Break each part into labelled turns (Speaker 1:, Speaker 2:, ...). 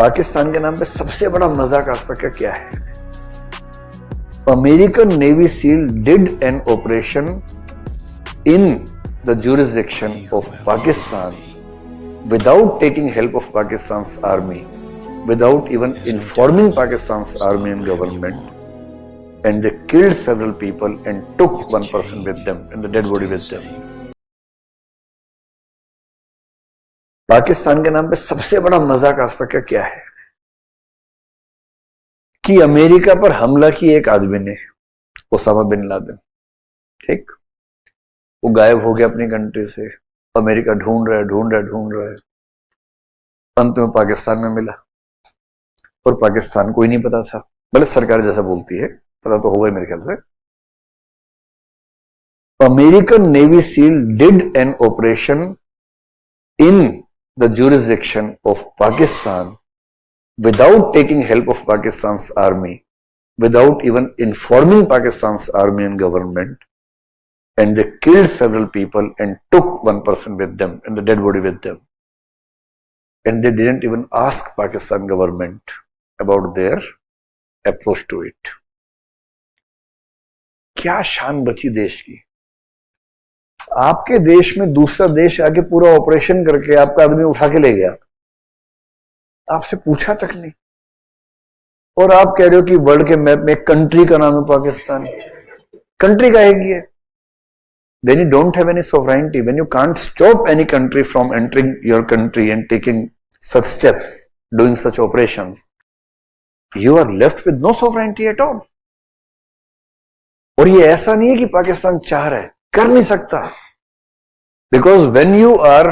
Speaker 1: पाकिस्तान के नाम पे सबसे बड़ा मजाक आज तक का क्या है? American navy seal did an operation in the jurisdiction of Pakistan without taking help of Pakistan's army, without even informing Pakistan's army and government, and they killed several people and took one person with them and the dead body with them. Pakistan के नाम पे सबसे बड़ा मजाक आज तक का क्या है कि अमेरिका पर हमला किया एक आदमी ने, ओसामा बिन लादेन, ठीक, वो गायब हो गया अपनी कंट्री से, अमेरिका ढूंढ रहा है, अंत में पाकिस्तान में मिला और पाकिस्तान को ही नहीं पता था, भले सरकार जैसा बोलती है, पता तो होगा मेरे ख्याल से। American navy seal did an operation in the jurisdiction of Pakistan without taking help of Pakistan's army, without even informing Pakistan's army and government, and they killed several people and took one person with them and the dead body with them, and they didn't even ask Pakistan government about their approach to it. क्या शान बची देश की? आपके देश में दूसरा देश आके पूरा ऑपरेशन करके आपका आदमी उठा के ले गया, आपसे पूछा तक नहीं, और आप कह रहे हो कि वर्ल्ड के मैप में कंट्री का नाम है पाकिस्तान। कंट्री का है ये? When you don't have any sovereignty, when you can't stop any country from entering your country and taking such steps, doing such operations, you are left with no sovereignty at all. और ये ऐसा नहीं है कि पाकिस्तान चाह रहा है, कर नहीं सकता, because when you are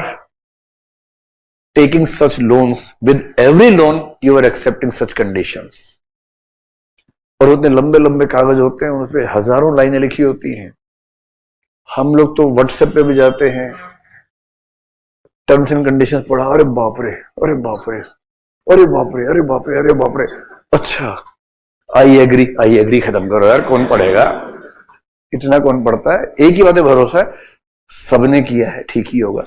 Speaker 1: taking such loans, with every loan you are accepting such conditions, और उतने लंबे लंबे कागज होते हैं, उसपे हजारों लाइनें लिखी होती हैं। हम लोग तो व्हाट्सएप पे भी जाते हैं, टर्म्स एंड कंडीशंस पढ़ा, अरे बाप रे, अरे बाप रे, अरे बाप रे, अरे बाप रे, अरे बाप रे, अच्छा आई एग्री खत्म करो यार, कौन पढ़ेगा इतना, कौन पढ़ता है? एक ही बात है, भरोसा है, सबने किया है, ठीक ही होगा,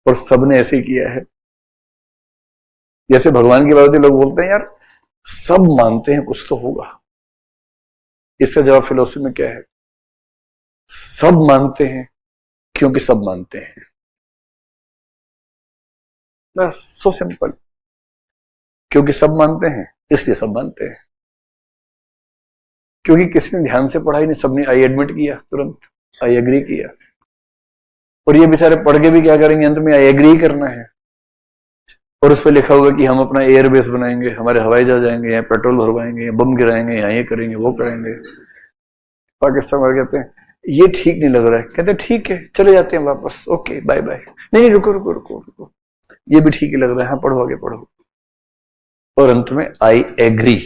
Speaker 1: और सबने ऐसे ही किया है। जैसे भगवान की बात लोग बोलते हैं यार सब मानते हैं कुछ तो होगा, इसका जवाब फिलोसफी में क्या है? सब मानते हैं क्योंकि सब मानते हैं, बस, सो सिंपल। क्योंकि सब मानते हैं इसलिए सब मानते हैं, क्योंकि किसी ने ध्यान से पढ़ा ही नहीं, सबने आई एडमिट किया, तुरंत आई एग्री किया, और ये बेचारे पढ़ के भी क्या करेंगे, अंत में आई एग्री करना है, और उस पर लिखा होगा कि हम अपना एयरबेस बनाएंगे, हमारे हवाई जहाज जाएंगे, यहाँ पेट्रोल भरवाएंगे, यहाँ बम गिराएंगे, यहाँ ये करेंगे, वो करेंगे। पाकिस्तान वाले कहते हैं ये ठीक नहीं लग रहा है, कहते हैं ठीक है चले जाते हैं वापस, ओके बाय बाय, नहीं रुको, ये भी ठीक ही लग रहा है, हाँ पढ़ो आगे पढ़ो, और अंत में I agree,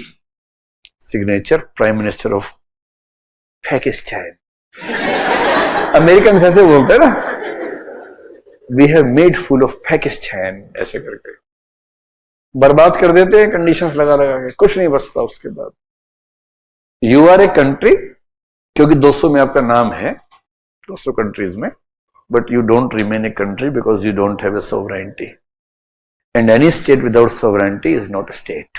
Speaker 1: signature, prime minister of Pakistan. American ऐसे बोलते हैं ना, we have made fool of Pakistan, ऐसे करके बर्बाद कर देते हैं कंडीशंस लगा के, कुछ नहीं बचता उसके बाद। यू आर ए कंट्री, क्योंकि 200 में आपका नाम है, 200 कंट्रीज में, but you don't remain a country because you don't have a sovereignty, and any state without sovereignty is not a state.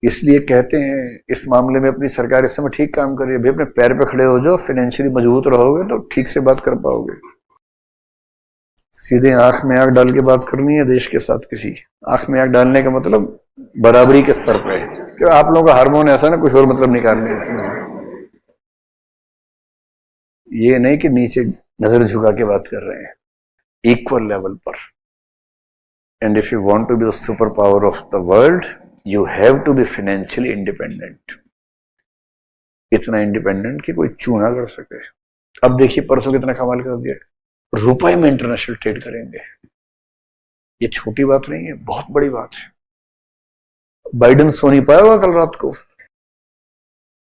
Speaker 1: इसलिए कहते हैं इस मामले में अपनी सरकार इस समय ठीक काम कर रही है, भाई अपने पैर पे खड़े हो जाओ, फाइनेंशियली मजबूत रहोगे तो ठीक से बात कर पाओगे। सीधे आंख में आंख डाल के बात करनी है देश के साथ, किसी आंख में आंख डालने का मतलब बराबरी के स्तर पे, क्यों आप लोगों का हार्मोन ऐसा ना, कुछ और मतलब निकालने इसमें, ये नहीं कि नीचे नजर झुका के बात कर रहे हैं, इक्वल लेवल पर। And if you want to be the super power of the world, you have to be financially independent, इतना इंडिपेंडेंट कि कोई चूना कर सके। अब देखिए परसों कितना कमाल कर दिया, रुपए में इंटरनेशनल ट्रेड करेंगे, ये छोटी बात नहीं है, बहुत बड़ी बात है। बाइडेन सो नहीं पाया होगा कल रात को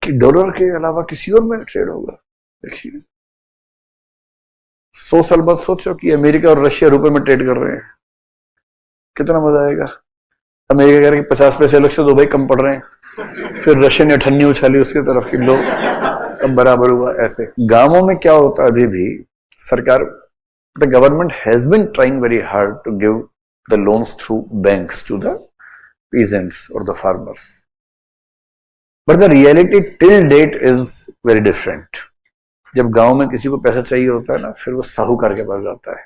Speaker 1: कि डॉलर के अलावा किसी और में ट्रेड होगा। देखिए 100 साल बाद सोचो कि अमेरिका और रशिया रुपए में ट्रेड कर रहे हैं, कितना मजा आएगा। अमेरिका कह रहे कि 50 पैसे अलग से दो भाई, कम पड़ रहे हैं, फिर रशिया ने अठन्नी उछाली उसकी तरफ कि लो अब बराबर हुआ। ऐसे गांवों में क्या होता है, अभी भी सरकार, the government has been trying very hard to give the loans through banks to the peasants or the farmers. But the reality till date is very different. जब गांव में किसी को पैसा चाहिए होता है ना, फिर वो साहूकार के पास जाता है,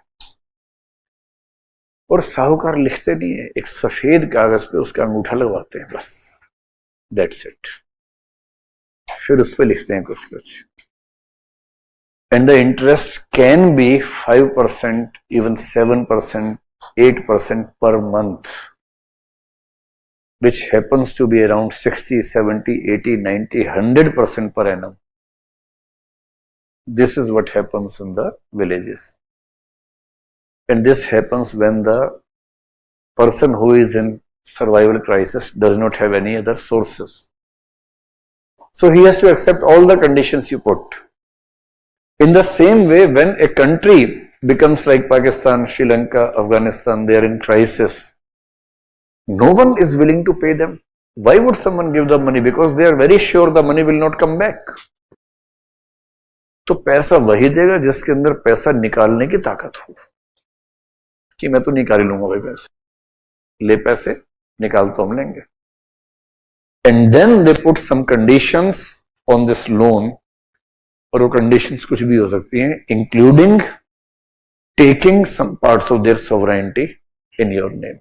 Speaker 1: और साहूकार लिखते नहीं है, एक सफेद कागज पे उसका अंगूठा लगवाते हैं, बस दैट्स इट। फिर उस पे लिखते हैं कुछ कुछ, and the interest can be 5%, even 7%, 8% per month, which happens to be around 60, 70, 80, 90, 100% per annum. This is what happens in the villages. And this happens when the person who is in survival crisis does not have any other sources. So he has to accept all the conditions you put. In the same way, when a country becomes like Pakistan, Sri Lanka, Afghanistan, they are in crisis, no one is willing to pay them. Why would someone give the money? Because they are very sure the money will not come back. तो पैसा वही देगा जिसके अंदर पैसा निकालने की ताकत हो, कि मैं तो निकाल लूंगा भाई पैसे, ले पैसे निकाल तो हम लेंगे। And then they put some conditions on this loan, और वो कंडीशंस कुछ भी हो सकती हैं, including taking some parts of their sovereignty in your name.